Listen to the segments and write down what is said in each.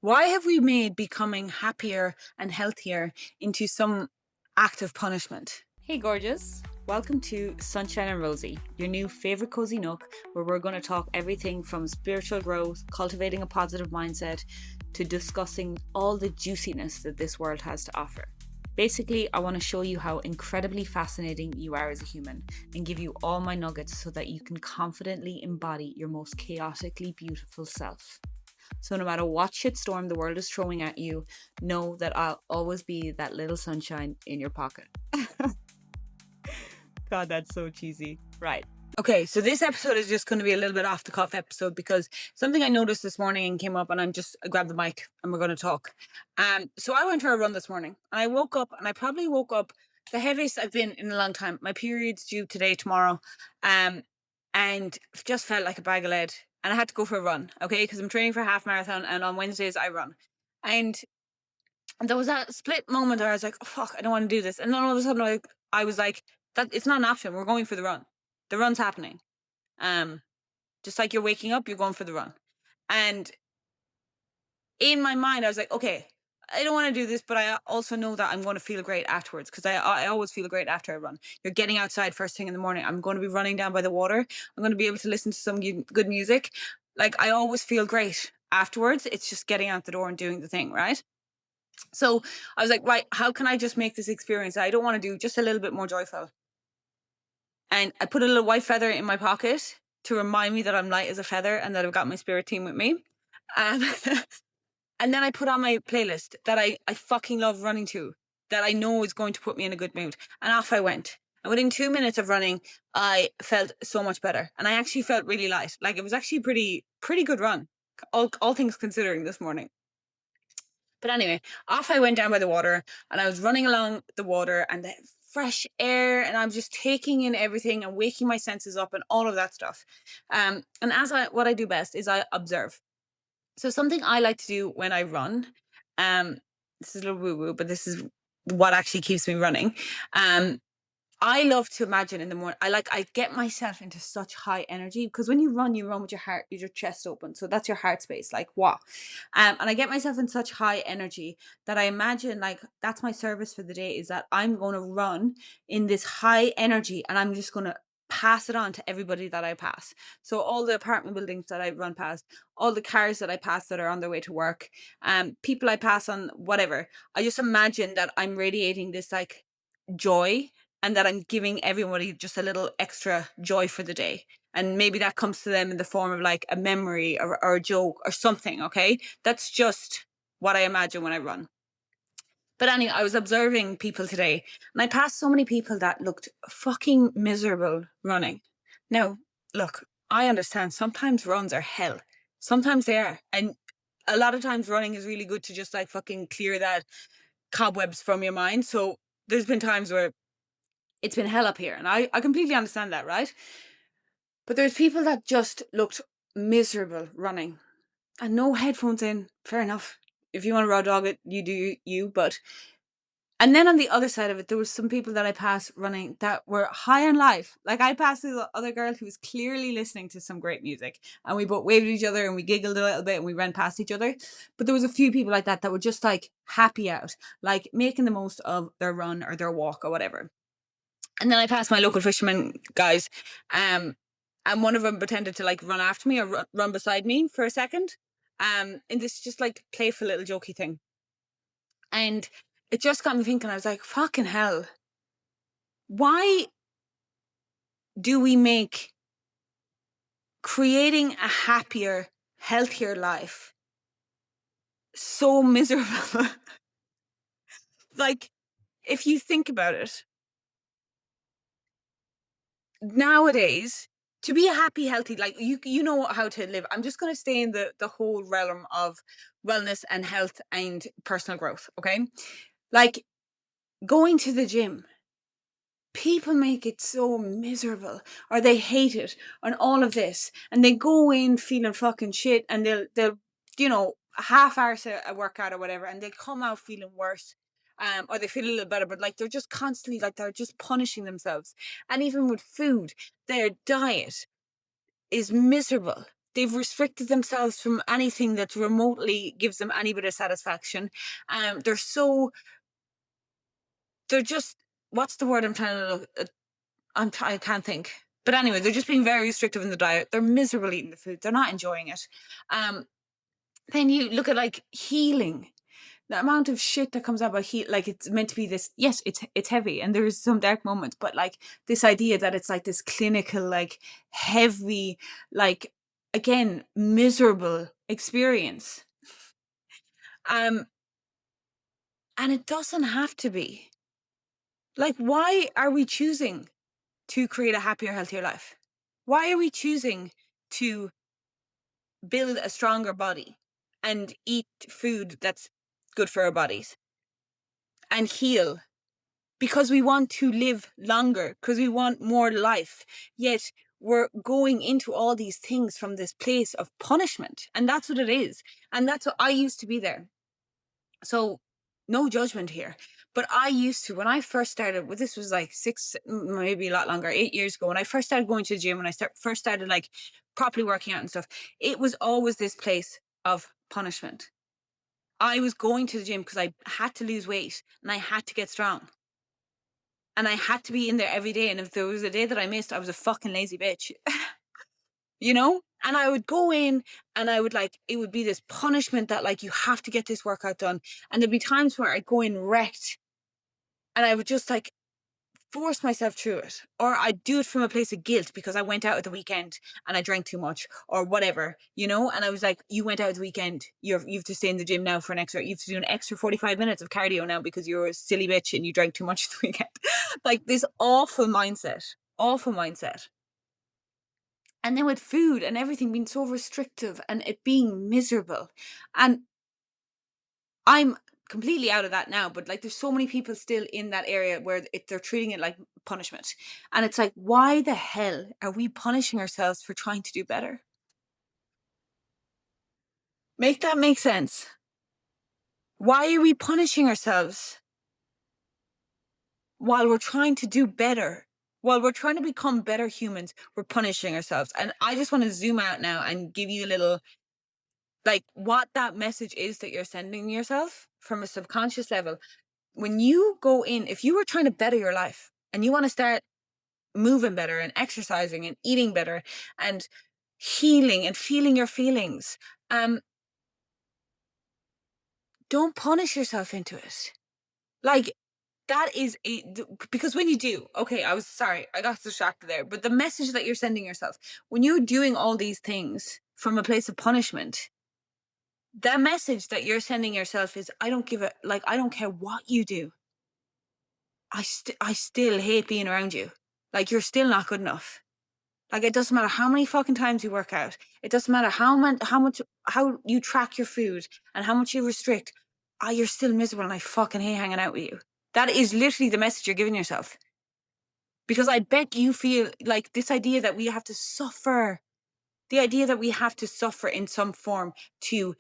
Why have we made becoming happier and healthier into some act of punishment? Hey, gorgeous. Welcome to Sunshine Rosie, your new favorite cozy nook where we're going to talk everything from spiritual growth, cultivating a positive mindset, to discussing all the juiciness that this world has to offer. Basically, I want to show you how incredibly fascinating you are as a human and give you all my nuggets so that you can confidently embody your most chaotically beautiful self. So no matter what shitstorm the world is throwing at you, know that I'll always be that little sunshine in your pocket. God, that's so cheesy. Right. Okay, so this episode is just going to be a little bit off the cuff episode because something I noticed this morning and came up, and I grabbed the mic and we're going to talk. So I went for a run this morning and I woke up, and I probably woke up the heaviest I've been in a long time. My period's due today, tomorrow, and just felt like a bag of lead. And I had to go for a run, okay, because I'm training for a half marathon, and on Wednesdays I run. And there was that split moment where I was like, oh, fuck, I don't want to do this. And then all of a sudden, I was like, that it's not an option. We're going for the run. The run's happening. Um, just like you're waking up, you're going for the run. And in my mind, I was like, okay, I don't want to do this, but I also know that I'm going to feel great afterwards, because I always feel great after I run. You're getting outside first thing in the morning. I'm going to be running down by the water. I'm going to be able to listen to some good music. Like, I always feel great afterwards. It's just getting out the door and doing the thing, right? So I was like, right, how can I just make this experience I don't want to do just a little bit more joyful? And I put a little white feather in my pocket to remind me that I'm light as a feather and that I've got my spirit team with me. Um, and then I put on my playlist that I fucking love running to, that I know is going to put me in a good mood. And off I went. And within 2 minutes of running, I felt so much better. And I actually felt really light. Like, it was actually a pretty good run, all things considering, this morning. But anyway, off I went down by the water, and I was running along the water and the fresh air, and I'm just taking in everything and waking my senses up and all of that stuff. And what I do best is I observe. So something I like to do when I run, um, this is a little woo woo, but this is what actually keeps me running. Um, I love to imagine in the morning. I get myself into such high energy, because when you run with your heart, your chest open. So that's your heart space. Like, what? And I get myself in such high energy that I imagine, like, that's my service for the day, is that I'm going to run in this high energy, and I'm just going to pass it on to everybody that I pass. So all the apartment buildings that I run past, all the cars that I pass that are on their way to work, people I pass on, whatever. I just imagine that I'm radiating this, like, joy, and that I'm giving everybody just a little extra joy for the day. And maybe that comes to them in the form of like a memory, or a joke or something. Okay. That's just what I imagine when I run. But anyway, I was observing people today, and I passed so many people that looked fucking miserable running. Now, look, I understand sometimes runs are hell. Sometimes they are. And a lot of times running is really good to just like fucking clear that cobwebs from your mind. So there's been times where it's been hell up here, and I completely understand that, right? But there's people that just looked miserable running, and no headphones in. Fair enough. If you want to raw dog it, you do you. But and then on the other side of it, there was some people that I passed running that were high on life. Like, I passed this other girl who was clearly listening to some great music, and we both waved at each other and we giggled a little bit and we ran past each other. But there was a few people like that were just like happy out, like making the most of their run or their walk or whatever. And then I passed my local fishermen guys, and one of them pretended to like run after me or run beside me for a second, in this just like playful little jokey thing. And it just got me thinking. I was like, fucking hell, why do we make creating a happier, healthier life so miserable? Like, if you think about it, nowadays, to be a happy, healthy, like, you know how to live. I'm just going to stay in the whole realm of wellness and health and personal growth. Okay. Like, going to the gym, people make it so miserable, or they hate it, and all of this, and they go in feeling fucking shit, and they'll half arse a workout or whatever, and they come out feeling worse. Or they feel a little better, but like, they're just constantly, like, they're just punishing themselves. And even with food, their diet is miserable. they've restricted themselves from anything that remotely gives them any bit of satisfaction. They're so, they're just, what's the word I'm trying to look, I can't think. But anyway, they're just being very restrictive in the diet. They're miserable eating the food. They're not enjoying it. Um, then you look at like healing, the amount of shit that comes out about heat. Like it's meant to be this. Yes, it's heavy, and there's some dark moments. But like this idea that it's like this clinical, like heavy, like again miserable experience. Um, and it doesn't have to be. Like, why are we choosing to create a happier, healthier life? Why are we choosing to build a stronger body and eat food that's good for our bodies and heal? Because we want to live longer, because we want more life. Yet we're going into all these things from this place of punishment. And that's what it is. And that's what I used to be there. So, no judgment here. But I used to, when I first started, well, this was like maybe a lot longer, 8 years ago, when I first started going to the gym, when I first started like properly working out and stuff, it was always this place of punishment. I was going to the gym because I had to lose weight and I had to get strong. And I had to be in there every day. And if there was a day that I missed, I was a fucking lazy bitch, you know? And I would go in and I would like, it would be this punishment that like, you have to get this workout done. And there'd be times where I'd go in wrecked and I would just like force myself through it. Or I'd do it from a place of guilt because I went out at the weekend and I drank too much or whatever, you know? And I was like, you went out at the weekend. You have to stay in the gym now for you have to do an extra 45 minutes of cardio now because you're a silly bitch and you drank too much the weekend. Like this awful mindset, awful mindset. And then with food and everything being so restrictive and it being miserable. And I'm completely out of that now, but like there's so many people still in that area where they're treating it like punishment. And it's like, why the hell are we punishing ourselves for trying to do better? Make that make sense. Why are we punishing ourselves while we're trying to do better? While we're trying to become better humans, we're punishing ourselves. And I just want to zoom out now and give you a little, like, what that message is that you're sending yourself from a subconscious level. When you go in, if you were trying to better your life and you want to start moving better and exercising and eating better and healing and feeling your feelings, don't punish yourself into it. Like that is because when you do, okay, I was sorry, I got distracted there, but the message that you're sending yourself when you're doing all these things from a place of punishment, the message that you're sending yourself is, I don't give a, like, I don't care what you do. I still hate being around you. Like you're still not good enough. Like it doesn't matter how many fucking times you work out. It doesn't matter how you track your food and how much you restrict. Ah, you're still miserable and I fucking hate hanging out with you. That is literally the message you're giving yourself. Because I bet you feel like this idea that we have to suffer, the idea that we have to suffer in some form to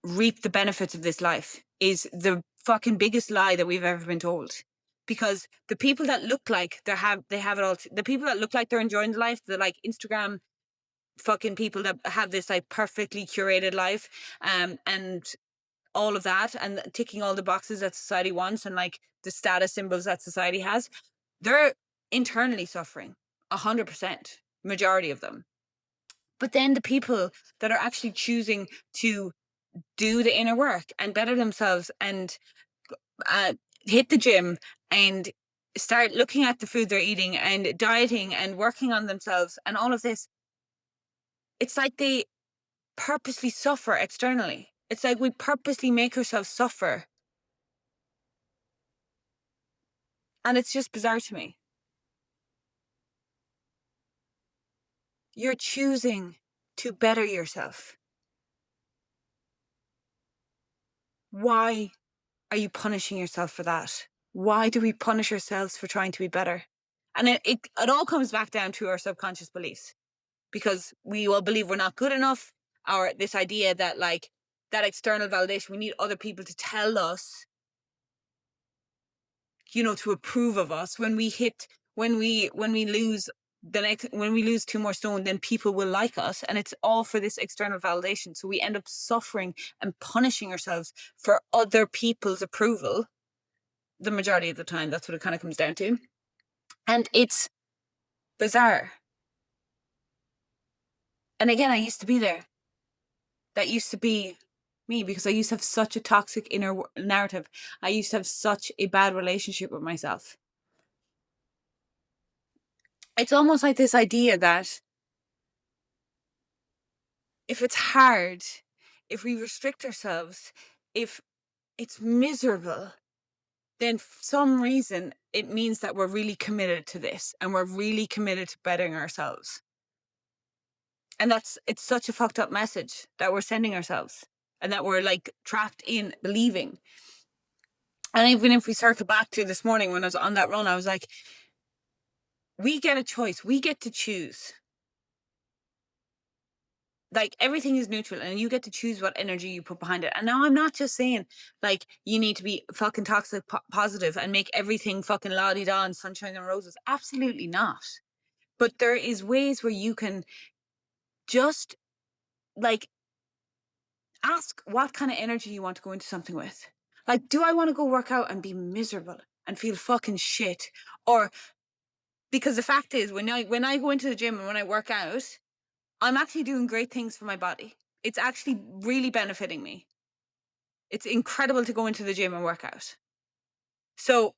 reap the benefits of this life is the fucking biggest lie that we've ever been told. Because the people that look like they have it all, the people that look like they're enjoying the life, the like Instagram fucking people that have this like perfectly curated life, and all of that, and ticking all the boxes that society wants, and like the status symbols that society has, they're internally suffering 100%, majority of them. But then the people that are actually choosing to do the inner work and better themselves and uh, hit the gym and start looking at the food they're eating and dieting and working on themselves and all of this, it's like they purposely suffer externally. It's like we purposely make ourselves suffer. And it's just bizarre to me. You're choosing to better yourself. Why are you punishing yourself for that? Why do we punish ourselves for trying to be better? And it all comes back down to our subconscious beliefs, because we all believe we're not good enough, or this idea that like that external validation, we need other people to tell us, you know, to approve of us when we lose the next, when we lose 2 more stone, then people will like us, and it's all for this external validation. So we end up suffering and punishing ourselves for other people's approval. The majority of the time, that's what it kind of comes down to. And it's bizarre. And again, I used to be there. That used to be me, because I used to have such a toxic inner narrative. I used to have such a bad relationship with myself. It's almost like this idea that if it's hard, if we restrict ourselves, if it's miserable, then for some reason it means that we're really committed to this and we're really committed to bettering ourselves. And it's such a fucked up message that we're sending ourselves and that we're like trapped in believing. And even if we circle back to this morning when I was on that run, I was like, we get a choice. We get to choose. Like, everything is neutral and you get to choose what energy you put behind it. And now I'm not just saying like you need to be fucking toxic positive and make everything fucking la-di-da and sunshine and roses. Absolutely not. But there is ways where you can just like ask what kind of energy you want to go into something with. Like, do I want to go work out and be miserable and feel fucking shit? Or, because the fact is, when I go into the gym and when I work out, I'm actually doing great things for my body. It's actually really benefiting me. It's incredible to go into the gym and work out. So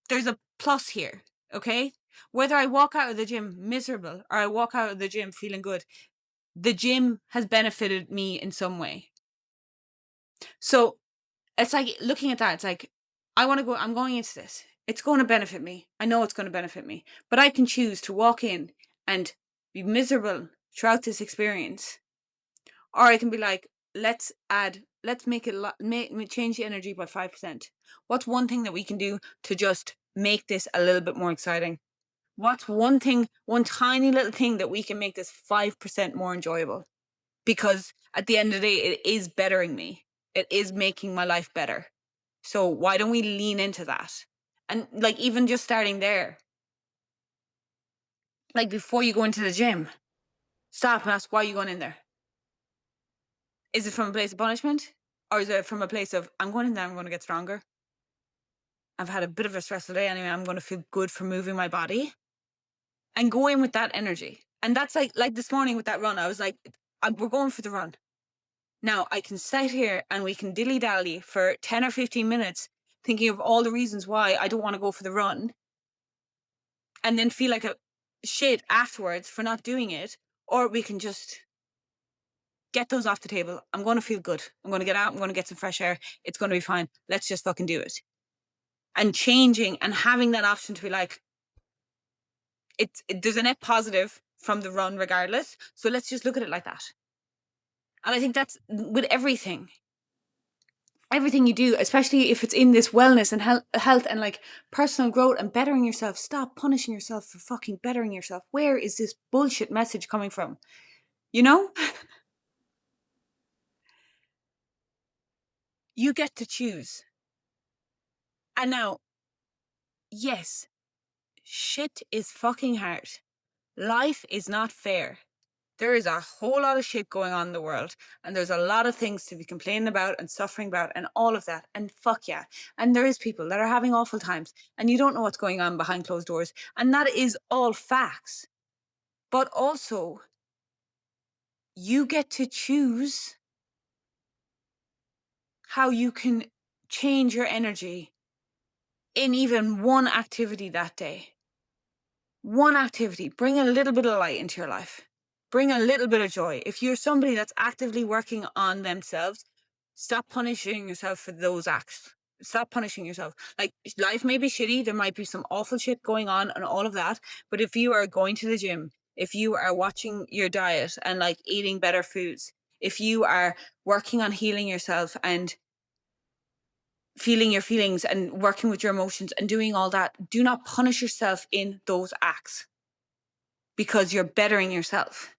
there's a plus here, okay? Whether I walk out of the gym miserable or I walk out of the gym feeling good, the gym has benefited me in some way. So it's like looking at that, it's like, I'm going into this. It's going to benefit me. I know it's going to benefit me. But I can choose to walk in and be miserable throughout this experience. Or I can be like, let's make it, change the energy by 5%. What's one thing that we can do to just make this a little bit more exciting? What's one tiny little thing that we can make this 5% more enjoyable? Because at the end of the day, it is bettering me. It is making my life better. So why don't we lean into that? And like, even just starting there, like before you go into the gym, stop and ask, why are you going in there? Is it from a place of punishment? Or is it from a place of, I'm going in there, I'm going to get stronger. I've had a bit of a stressful day anyway. I'm going to feel good for moving my body. And go in with that energy. And that's like this morning with that run, I was like, we're going for the run. Now I can sit here and we can dilly-dally for 10 or 15 minutes thinking of all the reasons why I don't want to go for the run, and then feel like a shit afterwards for not doing it. Or we can just get those off the table. I'm going to feel good. I'm going to get out. I'm going to get some fresh air. It's going to be fine. Let's just fucking do it. And changing and having that option to be like, there's a net positive from the run regardless. So let's just look at it like that. And I think that's with everything you do, especially if it's in this wellness and health and like personal growth and bettering yourself. Stop punishing yourself for fucking bettering yourself. Where is this bullshit message coming from? You know? You get to choose. And now, yes, shit is fucking hard. Life is not fair. There is a whole lot of shit going on in the world, and there's a lot of things to be complaining about and suffering about and all of that. And fuck yeah. And there is people that are having awful times and you don't know what's going on behind closed doors. And that is all facts. But also, you get to choose how you can change your energy in even one activity that day. One activity. Bring a little bit of light into your life. Bring a little bit of joy. If you're somebody that's actively working on themselves, stop punishing yourself for those acts. Stop punishing yourself. Like, life may be shitty. There might be some awful shit going on and all of that. But if you are going to the gym, if you are watching your diet and like eating better foods, if you are working on healing yourself and feeling your feelings and working with your emotions and doing all that, do not punish yourself in those acts, because you're bettering yourself.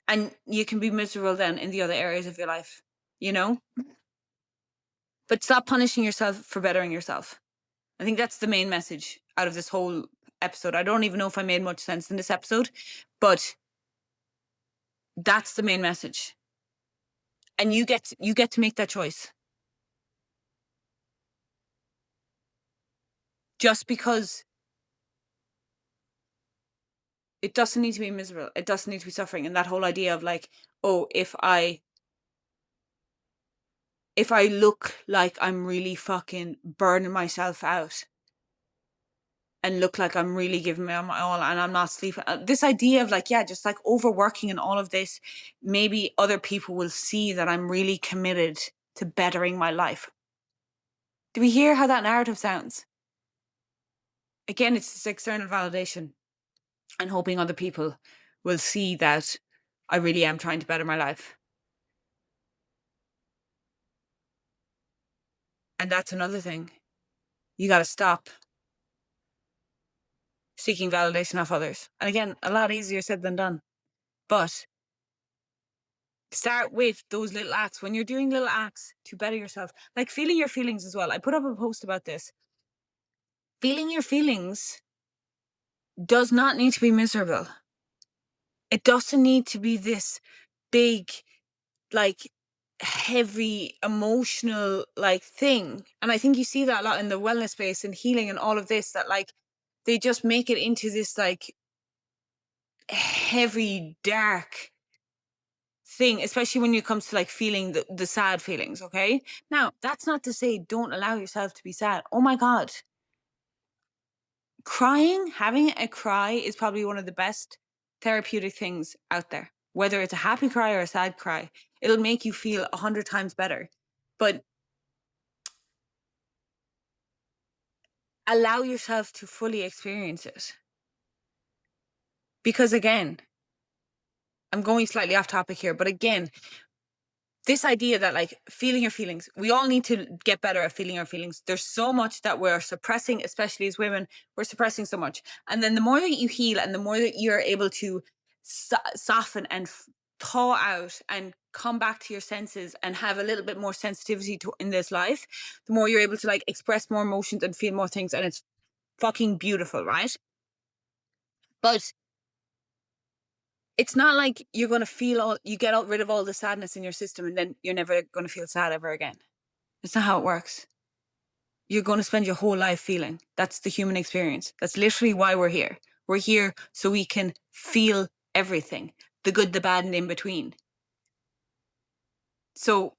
And you can be miserable then in the other areas of your life, you know? But stop punishing yourself for bettering yourself. I think that's the main message out of this whole episode. I don't even know if I made much sense in this episode, but that's the main message. And you get to make that choice. Just because it doesn't need to be miserable. It doesn't need to be suffering. And that whole idea of like, oh, if I look like I'm really fucking burning myself out and look like I'm really giving me my all and I'm not sleeping. This idea of like, yeah, just like overworking and all of this, maybe other people will see that I'm really committed to bettering my life. Do we hear how that narrative sounds? Again, it's this external validation and hoping other people will see that I really am trying to better my life. And that's another thing. You got to stop seeking validation off others. And again, a lot easier said than done. But start with those little acts. When you're doing little acts to better yourself, like feeling your feelings as well. I put up a post about this. Feeling your feelings does not need to be miserable. It doesn't need to be this big, like, heavy emotional like thing. And I think you see that a lot in the wellness space and healing and all of this, that like they just make it into this like heavy dark thing, especially when it comes to like feeling the sad feelings. Okay, now that's not to say don't allow yourself to be sad. Oh my god, crying, having a cry is probably one of the best therapeutic things out there. Whether it's a happy cry or a sad cry, it'll make you feel 100 times better. But allow yourself to fully experience it. Because again, I'm going slightly off topic here, but again, this idea that like feeling your feelings, we all need to get better at feeling our feelings. There's so much that we're suppressing, especially as women, we're suppressing so much. And then the more that you heal and the more that you're able to soften and thaw out and come back to your senses and have a little bit more sensitivity to in this life, the more you're able to like express more emotions and feel more things. And it's fucking beautiful, right? But it's not like you're going to feel you get rid of all the sadness in your system and then you're never going to feel sad ever again. It's not how it works. You're going to spend your whole life feeling. That's the human experience. That's literally why we're here. We're here so we can feel everything, the good, the bad, and in between. So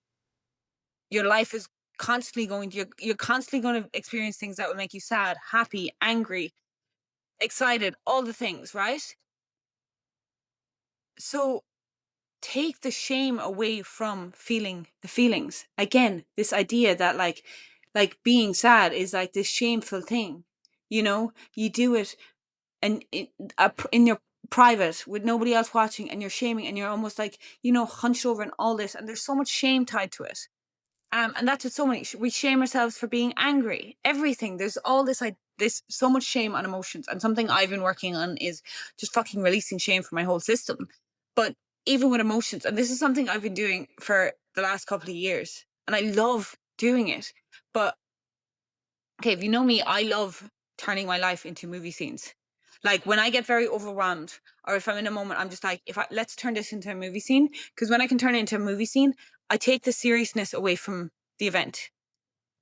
your life is constantly you're constantly going to experience things that will make you sad, happy, angry, excited, all the things, right? So take the shame away from feeling the feelings. Again, this idea that like being sad is like this shameful thing. You know, you do it and in your private with nobody else watching and you're shaming and you're almost like, you know, hunched over and all this. And there's so much shame tied to it. And that's what so many, we shame ourselves for being angry, everything. There's all this, like this, so much shame on emotions. And something I've been working on is just fucking releasing shame from my whole system. But even with emotions, and this is something I've been doing for the last couple of years, and I love doing it. But okay, if you know me, I love turning my life into movie scenes. Like when I get very overwhelmed, or if I'm in a moment, I'm just like, let's turn this into a movie scene. Because when I can turn it into a movie scene, I take the seriousness away from the event.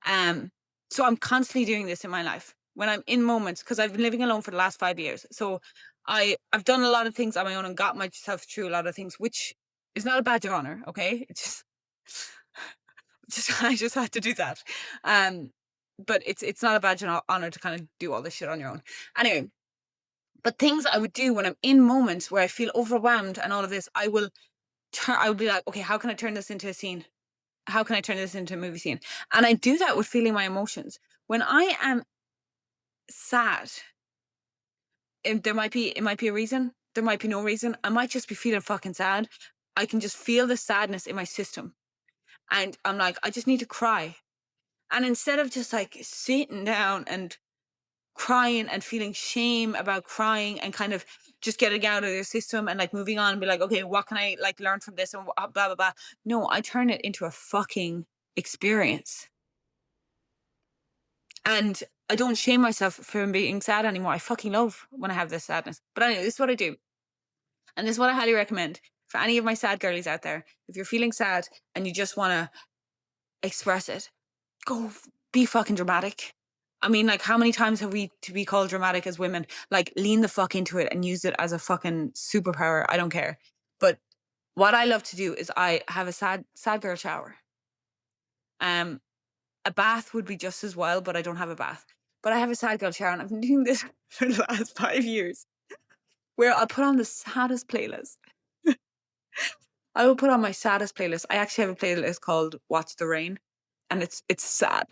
So I'm constantly doing this in my life when I'm in moments, because I've been living alone for the last 5 years. So I've done a lot of things on my own and got myself through a lot of things, which is not a badge of honor. Okay, it's just I just had to do that. But it's not a badge of honor to kind of do all this shit on your own. Anyway, but things I would do when I'm in moments where I feel overwhelmed and all of this, I would be like, okay, how can I turn this into a scene? How can I turn this into a movie scene? And I do that with feeling my emotions. When I am sad, it might be a reason. There might be no reason. I might just be feeling fucking sad. I can just feel the sadness in my system. And I'm like, I just need to cry. And instead of just like sitting down and crying and feeling shame about crying and kind of just getting out of their system and like moving on and be like, okay, what can I like learn from this and blah, blah, blah. No, I turn it into a fucking experience. And I don't shame myself for being sad anymore. I fucking love when I have this sadness. But anyway, this is what I do. And this is what I highly recommend for any of my sad girlies out there. If you're feeling sad and you just want to express it, be fucking dramatic. I mean, like, how many times have we to be called dramatic as women? Like, lean the fuck into it and use it as a fucking superpower. I don't care. But what I love to do is I have a sad girl shower. A bath would be just as well, but I don't have a bath. But I have a sad girl shower, and I've been doing this for the last 5 years, where I'll put on the saddest playlist. I will put on my saddest playlist. I actually have a playlist called "Watch the Rain," and it's sad.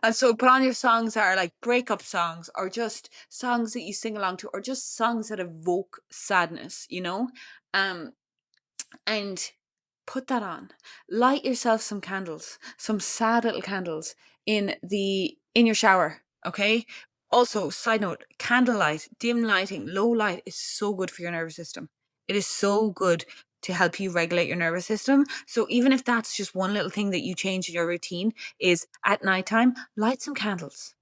And so put on your songs that are like breakup songs, or just songs that you sing along to, or just songs that evoke sadness, you know? And put that on. Light yourself some candles, some sad little candles in your shower, okay? Also, side note, candlelight, dim lighting, low light is so good for your nervous system. It is so good to help you regulate your nervous system. So even if that's just one little thing that you change in your routine, is at nighttime, light some candles.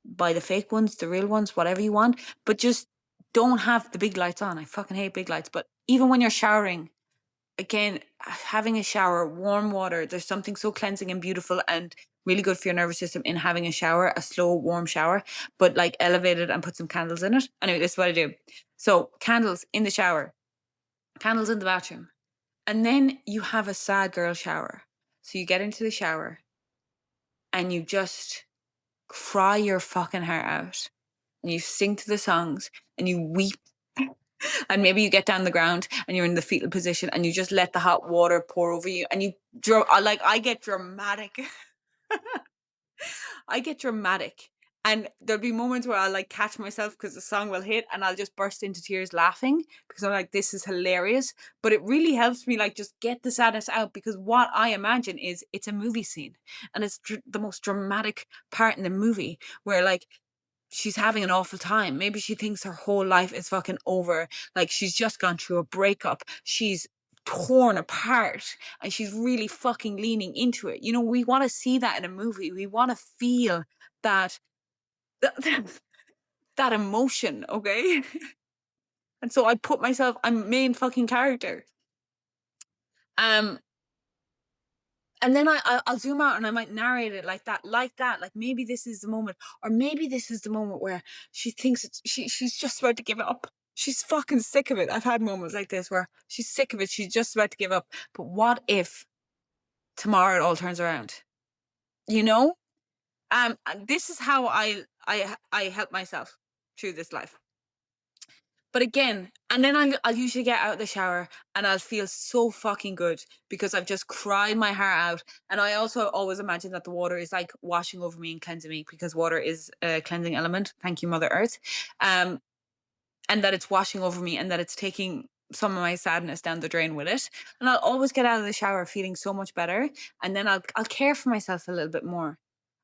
Buy the fake ones, the real ones, whatever you want, but just don't have the big lights on. I fucking hate big lights. But even when you're showering, again, having a shower, warm water, there's something so cleansing and beautiful and really good for your nervous system in having a shower, a slow, warm shower, but like elevate it and put some candles in it. Anyway, this is what I do. So candles in the shower, candles in the bathroom. And then you have a sad girl shower. So you get into the shower and you just cry your fucking heart out. And you sing to the songs and you weep. And maybe you get down the ground and you're in the fetal position and you just let the hot water pour over you. And I get dramatic. I get dramatic. And there'll be moments where I'll like catch myself because the song will hit and I'll just burst into tears laughing because I'm like, this is hilarious. But it really helps me like just get the sadness out, because what I imagine is it's a movie scene and it's the most dramatic part in the movie where like she's having an awful time. Maybe she thinks her whole life is fucking over. Like she's just gone through a breakup. She's torn apart and she's really fucking leaning into it. You know, we want to see that in a movie. We want to feel that that emotion, okay? And so I'm main fucking character. Um and then I'll zoom out and I might narrate it like that. Like maybe this is the moment, or maybe this is the moment where she thinks she's just about to give up. She's fucking sick of it. I've had moments like this where she's sick of it. She's just about to give up. But what if tomorrow it all turns around? You know? And this is how I help myself through this life. But again, and then I'll usually get out of the shower and I'll feel so fucking good because I've just cried my heart out. And I also always imagine that the water is like washing over me and cleansing me, because water is a cleansing element. Thank you, Mother Earth. And that it's washing over me and that it's taking some of my sadness down the drain with it. And I'll always get out of the shower feeling so much better. And then I'll care for myself a little bit more.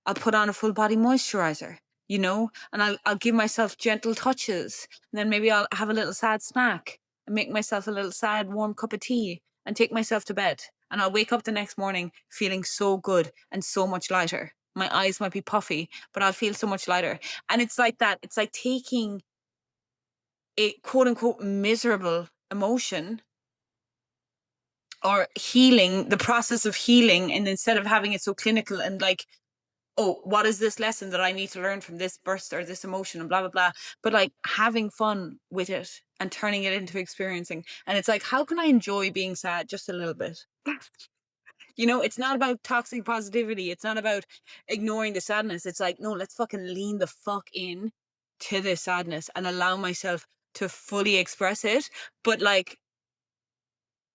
I'll put on a full body moisturizer, you know, and I'll give myself gentle touches. And then maybe I'll have a little sad snack and make myself a little sad warm cup of tea and take myself to bed. And I'll wake up the next morning feeling so good and so much lighter. My eyes might be puffy, but I'll feel so much lighter. And it's like that. It's like taking a quote unquote miserable emotion, or healing, the process of healing, and instead of having it so clinical and like, oh, what is this lesson that I need to learn from this burst or this emotion and blah blah blah, but like having fun with it and turning it into experiencing. And it's like, how can I enjoy being sad just a little bit? You know, it's not about toxic positivity, it's not about ignoring the sadness. It's like, no, let's fucking lean the fuck in to this sadness and allow myself to fully express it, but like,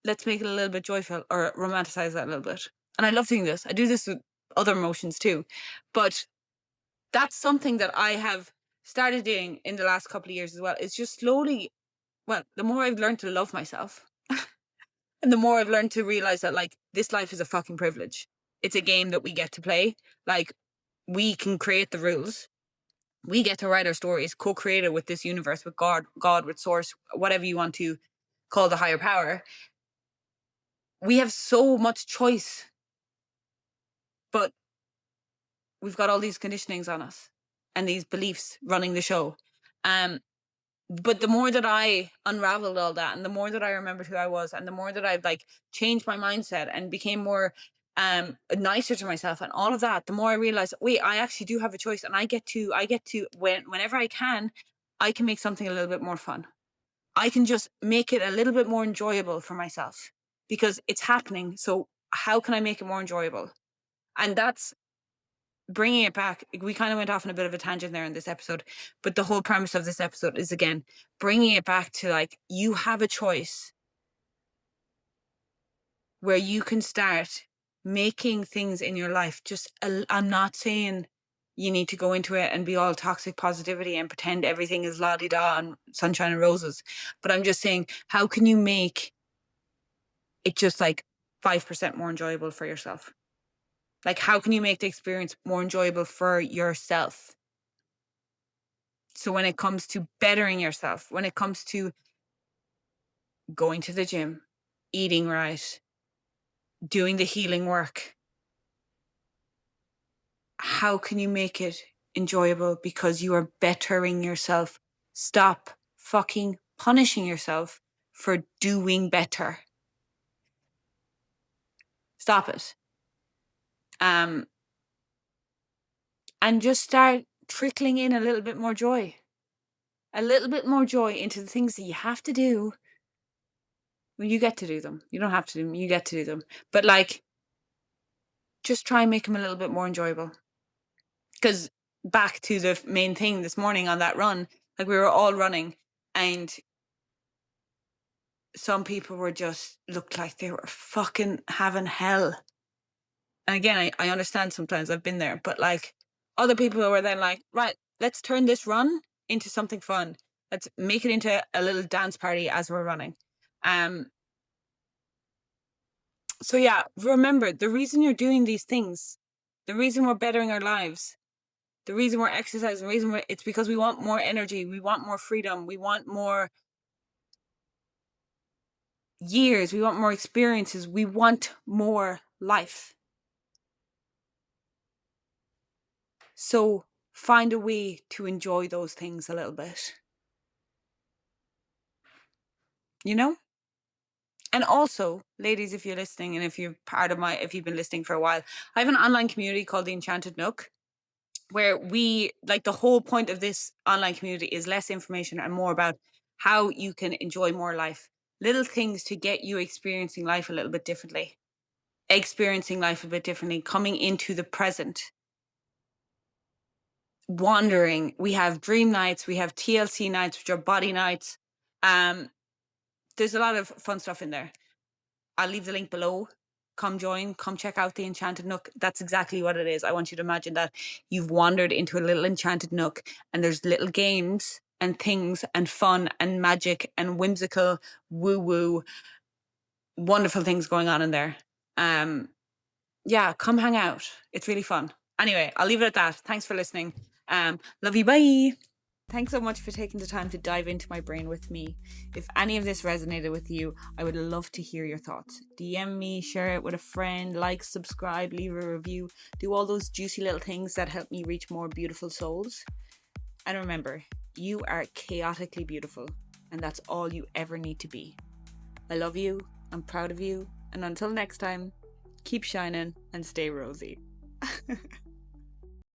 let's make it a little bit joyful or romanticize that a little bit. And I love doing this. I do this with other emotions too. But that's something that I have started doing in the last couple of years as well. It's just slowly, well, the more I've learned to love myself and the more I've learned to realize that like this life is a fucking privilege. It's a game that we get to play. Like, we can create the rules. We get to write our stories, co-create it with this universe, with God, with source, whatever you want to call the higher power. We have so much choice, but we've got all these conditionings on us and these beliefs running the show. But the more that I unraveled all that, and the more that I remembered who I was, and the more that I've like changed my mindset and became more nicer to myself and all of that, the more I realized, wait, I actually do have a choice, and I get to whenever I can make something a little bit more fun. I can just make it a little bit more enjoyable for myself because it's happening. So how can I make it more enjoyable? And that's bringing it back. We kind of went off on a bit of a tangent there in this episode, but the whole premise of this episode is, again, bringing it back to like, you have a choice where you can start making things in your life. I'm not saying you need to go into it and be all toxic positivity and pretend everything is la-di-da and sunshine and roses. But I'm just saying, how can you make it just like 5% more enjoyable for yourself? Like, how can you make the experience more enjoyable for yourself? So when it comes to bettering yourself, when it comes to going to the gym, eating right, doing the healing work, how can you make it enjoyable because you are bettering yourself? Stop fucking punishing yourself for doing better. Stop it. And just start trickling in a little bit more joy. A little bit more joy into the things that you have to do. Well, you get to do them. You don't have to do them. You get to do them. But like, just try and make them a little bit more enjoyable. Because back to the main thing this morning on that run, like we were all running and some people were just looked like they were fucking having hell. And again, I understand sometimes, I've been there, but like other people were then like, right, let's turn this run into something fun. Let's make it into a little dance party as we're running. So yeah, remember, the reason you're doing these things, the reason we're bettering our lives, the reason we're exercising, it's because we want more energy, we want more freedom, we want more years, we want more experiences, we want more life. So find a way to enjoy those things a little bit. You know? And also, ladies, if you're listening and if you've been listening for a while, I have an online community called the Enchanted Nook, where we, like, the whole point of this online community is less information and more about how you can enjoy more life. Little things to get you experiencing life a little bit differently. Coming into the present. Wandering. We have dream nights, we have TLC nights, which are body nights. There's a lot of fun stuff in there. I'll leave the link below. Come join, come check out the Enchanted Nook. That's exactly what it is. I want you to imagine that you've wandered into a little enchanted nook and there's little games and things and fun and magic and whimsical woo-woo wonderful things going on in there. Yeah, come hang out. It's really fun. Anyway, I'll leave it at that. Thanks for listening. Love you. Bye. Thanks so much for taking the time to dive into my brain with me. If any of this resonated with you, I would love to hear your thoughts. DM me, share it with a friend, like, subscribe, leave a review. Do all those juicy little things that help me reach more beautiful souls. And remember, you are chaotically beautiful, and that's all you ever need to be. I love you, I'm proud of you, and until next time, keep shining and stay rosy.